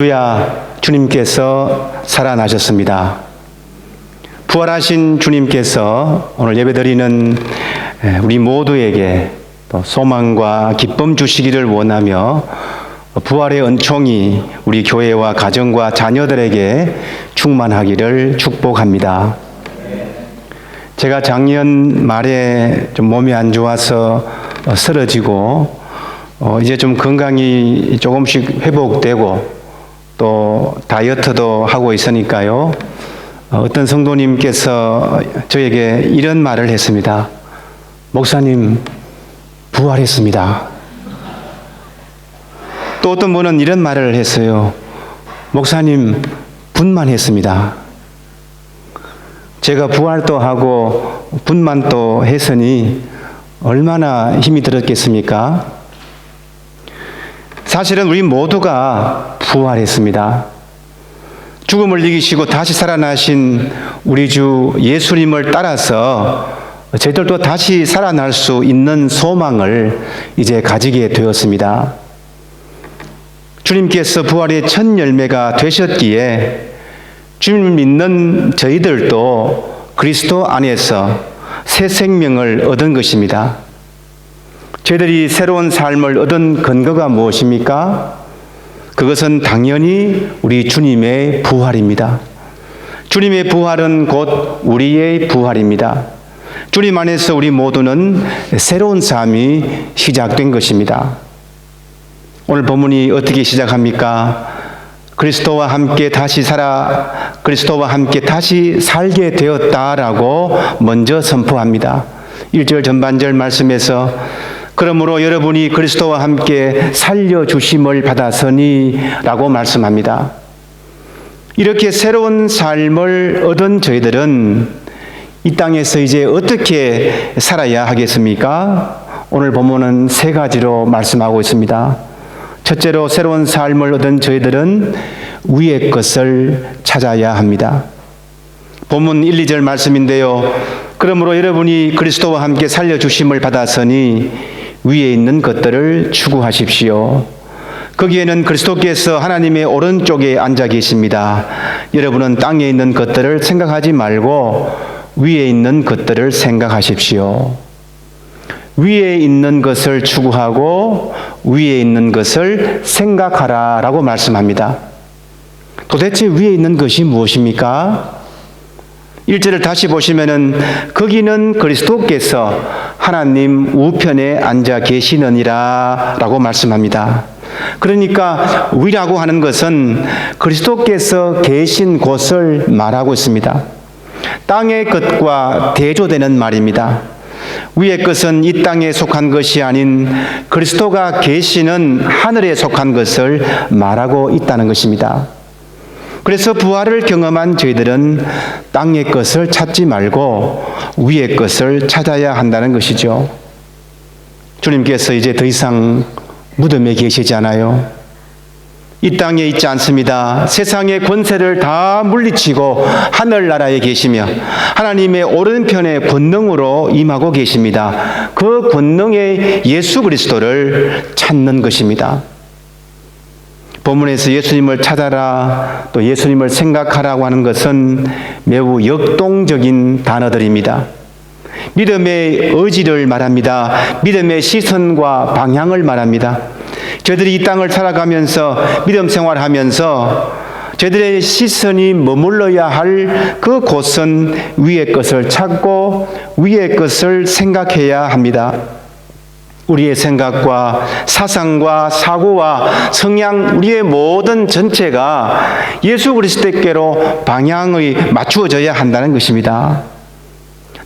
할렐루야, 주님께서 살아나셨습니다. 부활하신 주님께서 오늘 예배드리는 우리 모두에게 또 소망과 기쁨 주시기를 원하며 부활의 은총이 우리 교회와 가정과 자녀들에게 충만하기를 축복합니다. 제가 작년 말에 좀 몸이 안 좋아서 쓰러지고 이제 좀 건강이 조금씩 회복되고 또 다이어트도 하고 있으니까요. 어떤 성도님께서 저에게 이런 말을 했습니다. 목사님, 부활했습니다. 또 어떤 분은 이런 말을 했어요. 목사님, 분만했습니다. 제가 부활도 하고 분만도 했으니 얼마나 힘이 들었겠습니까? 사실은 우리 모두가 부활했습니다. 죽음을 이기시고 다시 살아나신 우리 주 예수님을 따라서 저희들도 다시 살아날 수 있는 소망을 이제 가지게 되었습니다. 주님께서 부활의 첫 열매가 되셨기에 주님을 믿는 저희들도 그리스도 안에서 새 생명을 얻은 것입니다. 저희들이 새로운 삶을 얻은 근거가 무엇입니까? 그것은 당연히 우리 주님의 부활입니다. 주님의 부활은 곧 우리의 부활입니다. 주님 안에서 우리 모두는 새로운 삶이 시작된 것입니다. 오늘 본문이 어떻게 시작합니까? 그리스도와 함께 다시 살게 되었다라고 먼저 선포합니다. 1절 전반절 말씀에서 그러므로 여러분이 그리스도와 함께 살려주심을 받았으니 라고 말씀합니다. 이렇게 새로운 삶을 얻은 저희들은 이 땅에서 이제 어떻게 살아야 하겠습니까? 오늘 본문은 세 가지로 말씀하고 있습니다. 첫째로 새로운 삶을 얻은 저희들은 위의 것을 찾아야 합니다. 본문 1, 2절 말씀인데요. 그러므로 여러분이 그리스도와 함께 살려주심을 받았으니 위에 있는 것들을 추구하십시오. 거기에는 그리스도께서 하나님의 오른쪽에 앉아 계십니다. 여러분은 땅에 있는 것들을 생각하지 말고 위에 있는 것들을 생각하십시오. 위에 있는 것을 추구하고 위에 있는 것을 생각하라라고 말씀합니다. 도대체 위에 있는 것이 무엇입니까? 1절을 다시 보시면은 거기는 그리스도께서 하나님 우편에 앉아 계시느니라 라고 말씀합니다. 그러니까 위라고 하는 것은 그리스도께서 계신 곳을 말하고 있습니다. 땅의 것과 대조되는 말입니다. 위의 것은 이 땅에 속한 것이 아닌 그리스도가 계시는 하늘에 속한 것을 말하고 있다는 것입니다. 그래서 부활을 경험한 저희들은 땅의 것을 찾지 말고 위의 것을 찾아야 한다는 것이죠. 주님께서 이제 더 이상 무덤에 계시지 않아요. 이 땅에 있지 않습니다. 세상의 권세를 다 물리치고 하늘나라에 계시며 하나님의 오른편에 권능으로 임하고 계십니다. 그 권능의 예수 그리스도를 찾는 것입니다. 본문에서 예수님을 찾아라, 또 예수님을 생각하라고 하는 것은 매우 역동적인 단어들입니다. 믿음의 의지를 말합니다. 믿음의 시선과 방향을 말합니다. 저희들이 이 땅을 살아가면서 믿음 생활하면서 저희들의 시선이 머물러야 할 그 곳은 위의 것을 찾고 위의 것을 생각해야 합니다. 우리의 생각과 사상과 사고와 성향, 우리의 모든 전체가 예수 그리스도께로 방향이 맞추어져야 한다는 것입니다.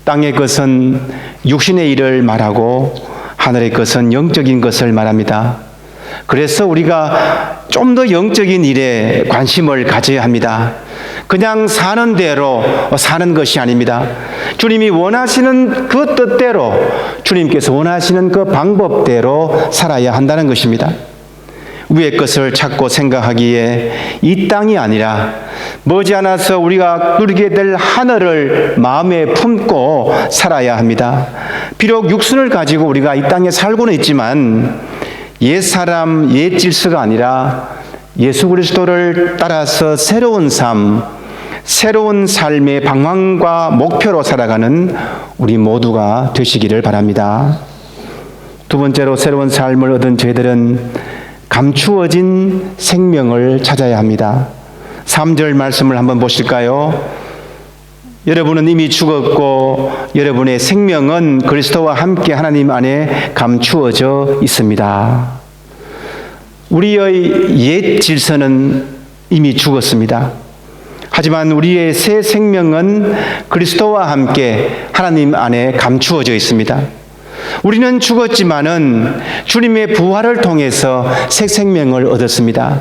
땅의 것은 육신의 일을 말하고 하늘의 것은 영적인 것을 말합니다. 그래서 우리가 좀 더 영적인 일에 관심을 가져야 합니다. 그냥 사는 대로 사는 것이 아닙니다. 주님이 원하시는 그 뜻대로, 주님께서 원하시는 그 방법대로 살아야 한다는 것입니다. 위의 것을 찾고 생각하기에 이 땅이 아니라 머지않아서 우리가 누리게 될 하늘을 마음에 품고 살아야 합니다. 비록 육신을 가지고 우리가 이 땅에 살고는 있지만 옛사람, 옛 질서가 아니라 예수 그리스도를 따라서 새로운 삶, 새로운 삶의 방향과 목표로 살아가는 우리 모두가 되시기를 바랍니다. 두 번째로 새로운 삶을 얻은 저희들은 감추어진 생명을 찾아야 합니다. 3절 말씀을 한번 보실까요? 여러분은 이미 죽었고 여러분의 생명은 그리스도와 함께 하나님 안에 감추어져 있습니다. 우리의 옛 질서는 이미 죽었습니다. 하지만 우리의 새 생명은 그리스도와 함께 하나님 안에 감추어져 있습니다. 우리는 죽었지만은 주님의 부활을 통해서 새 생명을 얻었습니다.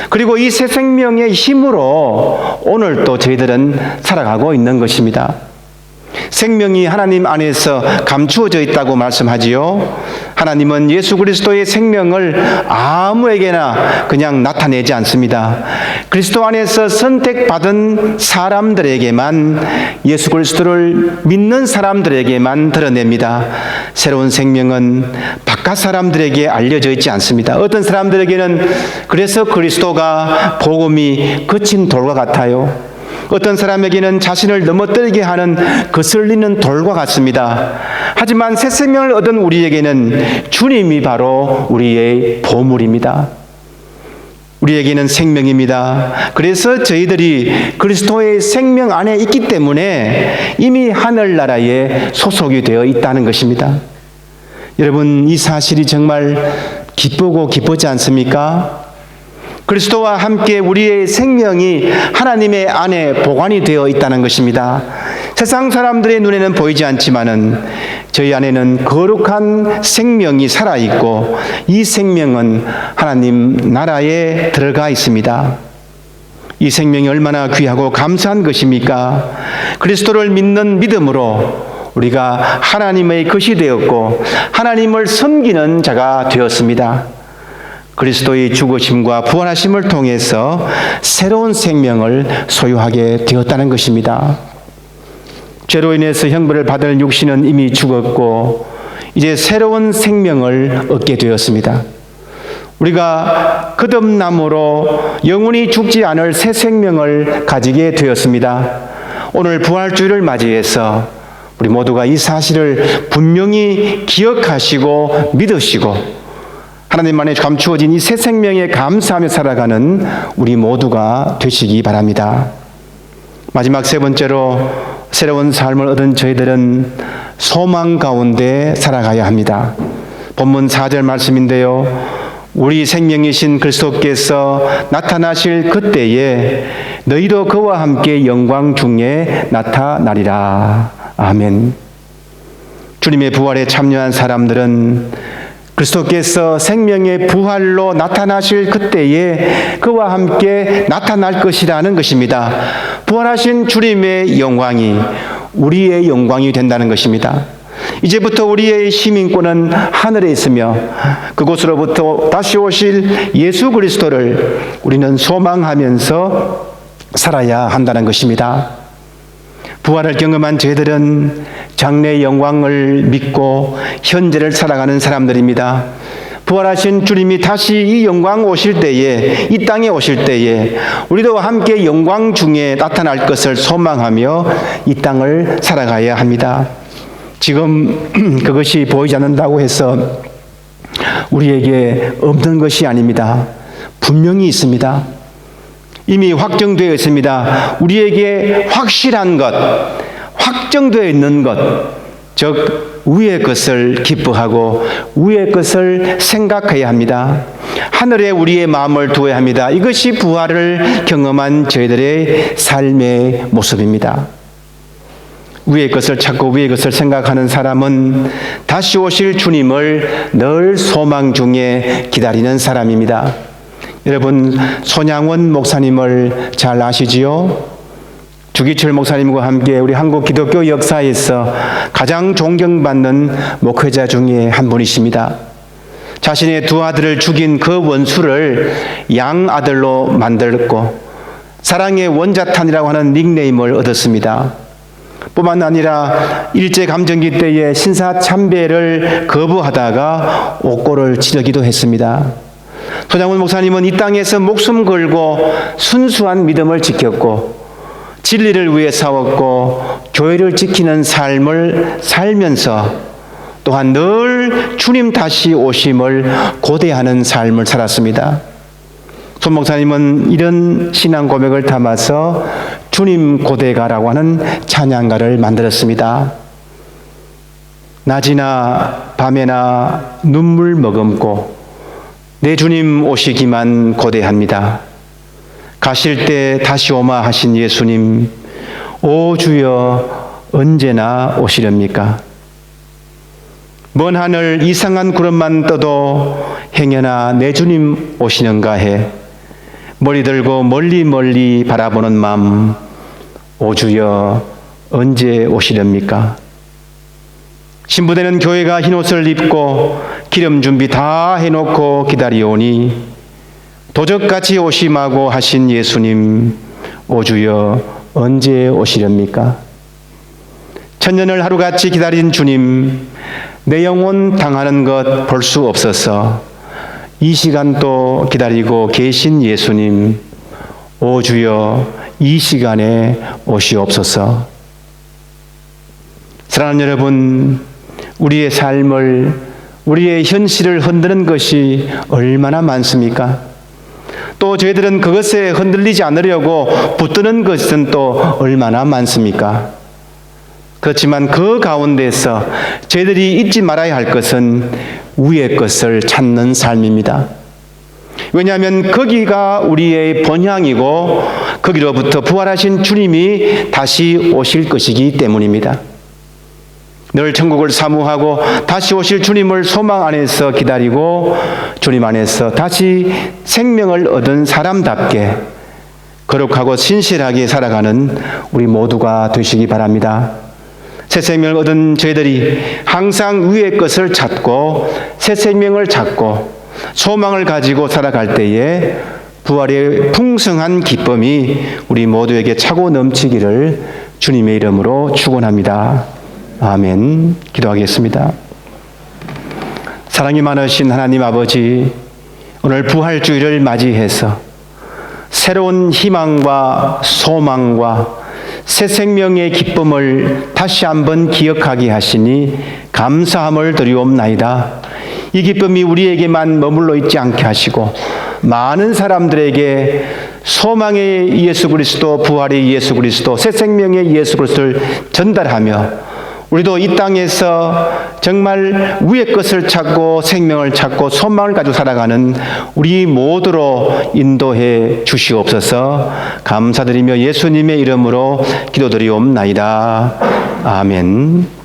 그리고 이 새 생명의 힘으로 오늘 또 저희들은 살아가고 있는 것입니다. 생명이 하나님 안에서 감추어져 있다고 말씀하지요. 하나님은 예수 그리스도의 생명을 아무에게나 그냥 나타내지 않습니다. 그리스도 안에서 선택받은 사람들에게만, 예수 그리스도를 믿는 사람들에게만 드러냅니다. 새로운 생명은 바깥 사람들에게 알려져 있지 않습니다. 어떤 사람들에게는 그래서 그리스도가 복음이 거친 돌과 같아요. 어떤 사람에게는 자신을 넘어뜨리게 하는 거슬리는 돌과 같습니다. 하지만 새 생명을 얻은 우리에게는 주님이 바로 우리의 보물입니다. 우리에게는 생명입니다. 그래서 저희들이 그리스도의 생명 안에 있기 때문에 이미 하늘나라에 소속이 되어 있다는 것입니다. 여러분, 이 사실이 정말 기쁘고 기쁘지 않습니까? 그리스도와 함께 우리의 생명이 하나님의 안에 보관이 되어 있다는 것입니다. 세상 사람들의 눈에는 보이지 않지만은 저희 안에는 거룩한 생명이 살아있고 이 생명은 하나님 나라에 들어가 있습니다. 이 생명이 얼마나 귀하고 감사한 것입니까? 그리스도를 믿는 믿음으로 우리가 하나님의 것이 되었고 하나님을 섬기는 자가 되었습니다. 그리스도의 죽으심과 부활하심을 통해서 새로운 생명을 소유하게 되었다는 것입니다. 죄로 인해서 형벌을 받을 육신은 이미 죽었고 이제 새로운 생명을 얻게 되었습니다. 우리가 거듭남으로 영원히 죽지 않을 새 생명을 가지게 되었습니다. 오늘 부활주일을 맞이해서 우리 모두가 이 사실을 분명히 기억하시고 믿으시고 하나님 안에 감추어진 이 새 생명에 감사하며 살아가는 우리 모두가 되시기 바랍니다. 마지막 세 번째로 새로운 삶을 얻은 저희들은 소망 가운데 살아가야 합니다. 본문 4절 말씀인데요. 우리 생명이신 그리스도께서 나타나실 그때에 너희도 그와 함께 영광 중에 나타나리라. 아멘. 주님의 부활에 참여한 사람들은 그리스도께서 생명의 부활로 나타나실 그때에 그와 함께 나타날 것이라는 것입니다. 부활하신 주님의 영광이 우리의 영광이 된다는 것입니다. 이제부터 우리의 시민권은 하늘에 있으며 그곳으로부터 다시 오실 예수 그리스도를 우리는 소망하면서 살아야 한다는 것입니다. 부활을 경험한 저희들은 장래의 영광을 믿고 현재를 살아가는 사람들입니다. 부활하신 주님이 다시 이 영광 오실 때에, 이 땅에 오실 때에 우리도 함께 영광 중에 나타날 것을 소망하며 이 땅을 살아가야 합니다. 지금 그것이 보이지 않는다고 해서 우리에게 없는 것이 아닙니다. 분명히 있습니다. 이미 확정되어 있습니다. 우리에게 확실한 것, 확정되어 있는 것, 즉 위의 것을 기뻐하고 위의 것을 생각해야 합니다. 하늘에 우리의 마음을 두어야 합니다. 이것이 부활을 경험한 저희들의 삶의 모습입니다. 위의 것을 찾고 위의 것을 생각하는 사람은 다시 오실 주님을 늘 소망 중에 기다리는 사람입니다. 여러분, 손양원 목사님을 잘 아시지요? 주기철 목사님과 함께 우리 한국 기독교 역사에서 가장 존경받는 목회자 중에 한 분이십니다. 자신의 두 아들을 죽인 그 원수를 양아들로 만들었고 사랑의 원자탄이라고 하는 닉네임을 얻었습니다. 뿐만 아니라 일제감정기 때에 신사참배를 거부하다가 옥고를 치르기도 했습니다. 소장훈 목사님은 이 땅에서 목숨 걸고 순수한 믿음을 지켰고 진리를 위해 싸웠고 교회를 지키는 삶을 살면서 또한 늘 주님 다시 오심을 고대하는 삶을 살았습니다. 손 목사님은 이런 신앙 고백을 담아서 주님 고대가라고 하는 찬양가를 만들었습니다. 낮이나 밤에나 눈물 머금고 내 주님 오시기만 고대합니다. 가실 때 다시 오마 하신 예수님, 오 주여 언제나 오시렵니까? 먼 하늘 이상한 구름만 떠도 행여나 내 주님 오시는가 해 머리 들고 멀리 멀리 바라보는 마음, 오 주여 언제 오시렵니까? 신부되는 교회가 흰옷을 입고 기름 준비 다 해놓고 기다리오니 도적같이 오심하고 하신 예수님, 오 주여 언제 오시렵니까? 천년을 하루같이 기다린 주님, 내 영혼 당하는 것 볼 수 없어서 이 시간도 기다리고 계신 예수님, 오 주여 이 시간에 오시옵소서. 사랑하는 여러분, 우리의 삶을, 우리의 현실을 흔드는 것이 얼마나 많습니까? 또 저희들은 그것에 흔들리지 않으려고 붙드는 것은 또 얼마나 많습니까? 그렇지만 그 가운데서 저희들이 잊지 말아야 할 것은 위의 것을 찾는 삶입니다. 왜냐하면 거기가 우리의 본향이고 거기로부터 부활하신 주님이 다시 오실 것이기 때문입니다. 늘 천국을 사모하고 다시 오실 주님을 소망 안에서 기다리고 주님 안에서 다시 생명을 얻은 사람답게 거룩하고 신실하게 살아가는 우리 모두가 되시기 바랍니다. 새 생명을 얻은 저희들이 항상 위의 것을 찾고 새 생명을 찾고 소망을 가지고 살아갈 때에 부활의 풍성한 기쁨이 우리 모두에게 차고 넘치기를 주님의 이름으로 축원합니다. 아멘. 기도하겠습니다. 사랑이 많으신 하나님 아버지, 오늘 부활주의를 맞이해서 새로운 희망과 소망과 새 생명의 기쁨을 다시 한번 기억하게 하시니 감사함을 드리옵나이다. 이 기쁨이 우리에게만 머물러 있지 않게 하시고 많은 사람들에게 소망의 예수 그리스도, 부활의 예수 그리스도, 새 생명의 예수 그리스도를 전달하며 우리도 이 땅에서 정말 위의 것을 찾고 생명을 찾고 소망을 가지고 살아가는 우리 모두로 인도해 주시옵소서. 감사드리며 예수님의 이름으로 기도드리옵나이다. 아멘.